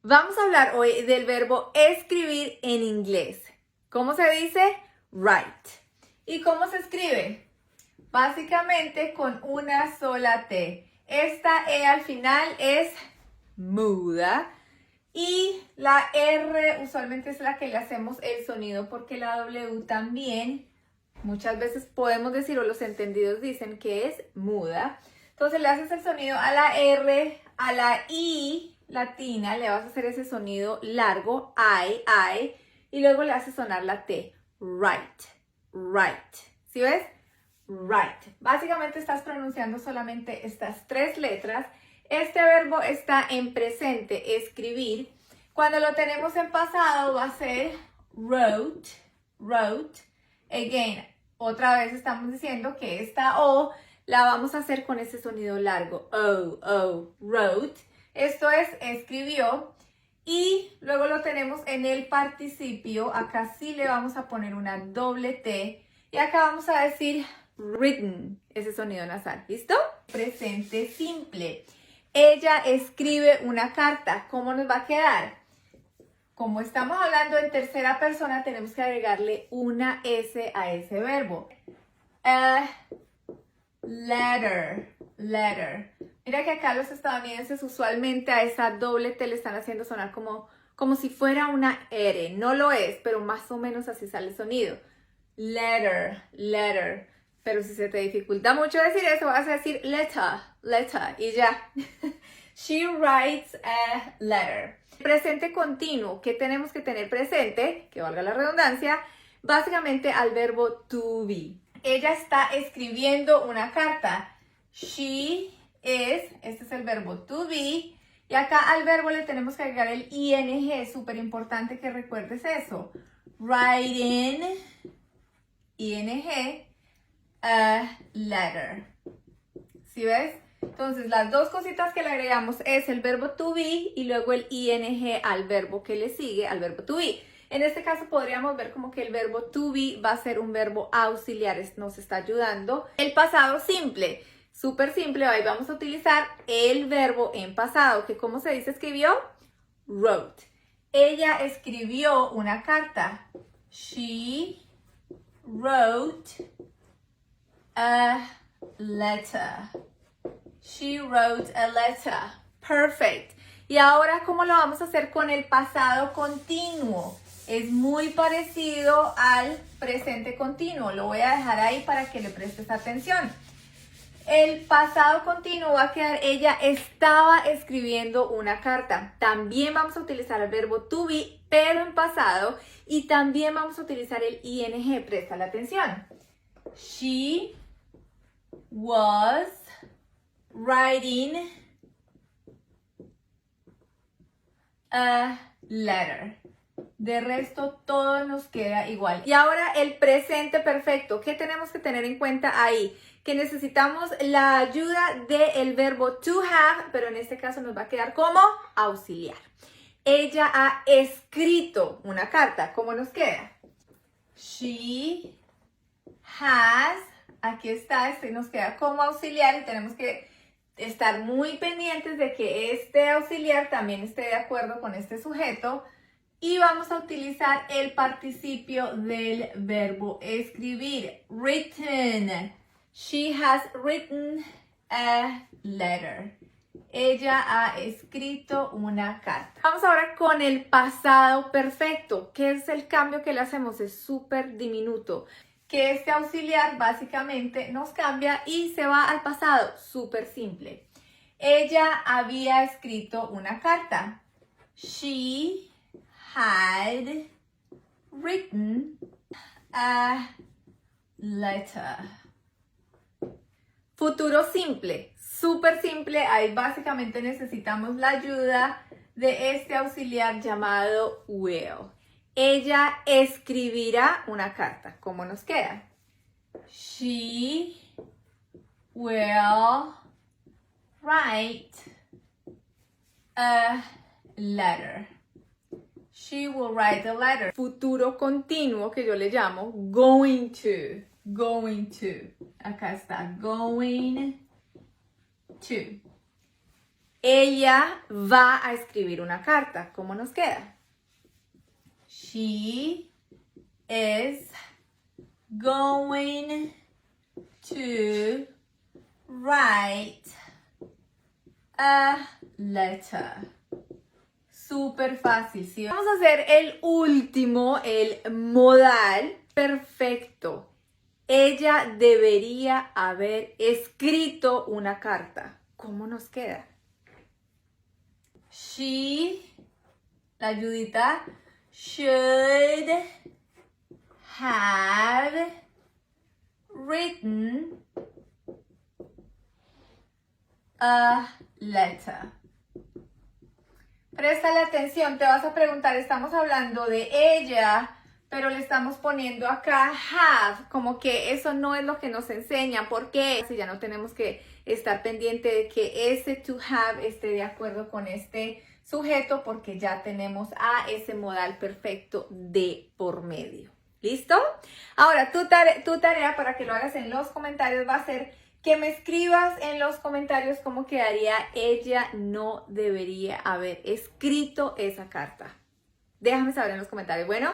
Vamos a hablar hoy del verbo escribir en inglés. ¿Cómo se dice? Write. ¿Y cómo se escribe? Básicamente con una sola T. Esta E al final es muda y la R usualmente es la que le hacemos el sonido porque la W también muchas veces podemos decir o los entendidos dicen que es muda. Entonces le haces el sonido a la R, a la I latina le vas a hacer ese sonido largo, I, y luego le haces sonar la T, right, right. ¿Sí ves? Right. Básicamente estás pronunciando solamente estas tres letras. Este verbo está en presente, escribir. Cuando lo tenemos en pasado va a ser wrote, wrote. Again, otra vez estamos diciendo que esta O la vamos a hacer con ese sonido largo. O, wrote. Esto es escribió. Y luego lo tenemos en el participio. Acá sí le vamos a poner una doble T. Y acá vamos a decir written, ese sonido nasal. ¿Listo? Presente simple. Ella escribe una carta. ¿Cómo nos va a quedar? Como estamos hablando en tercera persona, tenemos que agregarle una S a ese verbo. A letter, letter. Mira que acá los estadounidenses usualmente a esa doble T le están haciendo sonar como si fuera una R. No lo es, pero más o menos así sale el sonido. Letter, letter. Pero si se te dificulta mucho decir eso, vas a decir letter, letter y ya. She writes a letter. Presente continuo, ¿qué tenemos que tener presente? Que valga la redundancia, básicamente al verbo to be. Ella está escribiendo una carta. She is, este es el verbo to be. Y acá al verbo le tenemos que agregar el ing, es súper importante que recuerdes eso. Writing, ing, a letter. ¿Sí ves? Entonces, las dos cositas que le agregamos es el verbo to be y luego el ing al verbo que le sigue, al verbo to be. En este caso podríamos ver como que el verbo to be va a ser un verbo auxiliar, nos está ayudando. El pasado simple, súper simple, ahí vamos a utilizar el verbo en pasado, que ¿cómo se dice escribió? Wrote. Ella escribió una carta. She wrote a letter. She wrote a letter. Perfect. Y ahora, ¿cómo lo vamos a hacer con el pasado continuo? Es muy parecido al presente continuo. Lo voy a dejar ahí para que le prestes atención. El pasado continuo va a quedar, ella estaba escribiendo una carta. También vamos a utilizar el verbo to be, pero en pasado. Y también vamos a utilizar el ing. Presta la atención. She was writing a letter. De resto, todo nos queda igual. Y ahora el presente perfecto. ¿Qué tenemos que tener en cuenta ahí? Que necesitamos la ayuda del verbo to have, pero en este caso nos va a quedar como auxiliar. Ella ha escrito una carta. ¿Cómo nos queda? She has, aquí está, nos queda como auxiliar y tenemos que estar muy pendientes de que este auxiliar también esté de acuerdo con este sujeto. Y vamos a utilizar el participio del verbo escribir. Written. She has written a letter. Ella ha escrito una carta. Vamos ahora con el pasado perfecto. ¿Qué es el cambio que le hacemos? Es súper diminuto. Que este auxiliar básicamente nos cambia y se va al pasado. Súper simple. Ella había escrito una carta. She had written a letter. Futuro simple, súper simple. Ahí básicamente necesitamos la ayuda de este auxiliar llamado will. Ella escribirá una carta. ¿Cómo nos queda? She will write a letter. She will write a letter. Futuro continuo que yo le llamo going to. Going to. Acá está. Going to. Ella va a escribir una carta. ¿Cómo nos queda? She is going to write a letter. Súper fácil, ¿sí? Vamos a hacer el último, el modal perfecto. Ella debería haber escrito una carta. ¿Cómo nos queda? She, la ayudita, should have written a letter. Préstale atención, te vas a preguntar, estamos hablando de ella, pero le estamos poniendo acá have, como que eso no es lo que nos enseña. ¿Por qué? Si ya no tenemos que estar pendiente de que ese to have esté de acuerdo con este sujeto, porque ya tenemos a ese modal perfecto de por medio. ¿Listo? Ahora, tu tarea para que lo hagas en los comentarios va a ser que me escribas en los comentarios cómo quedaría ella no debería haber escrito esa carta. Déjame saber en los comentarios. Bueno.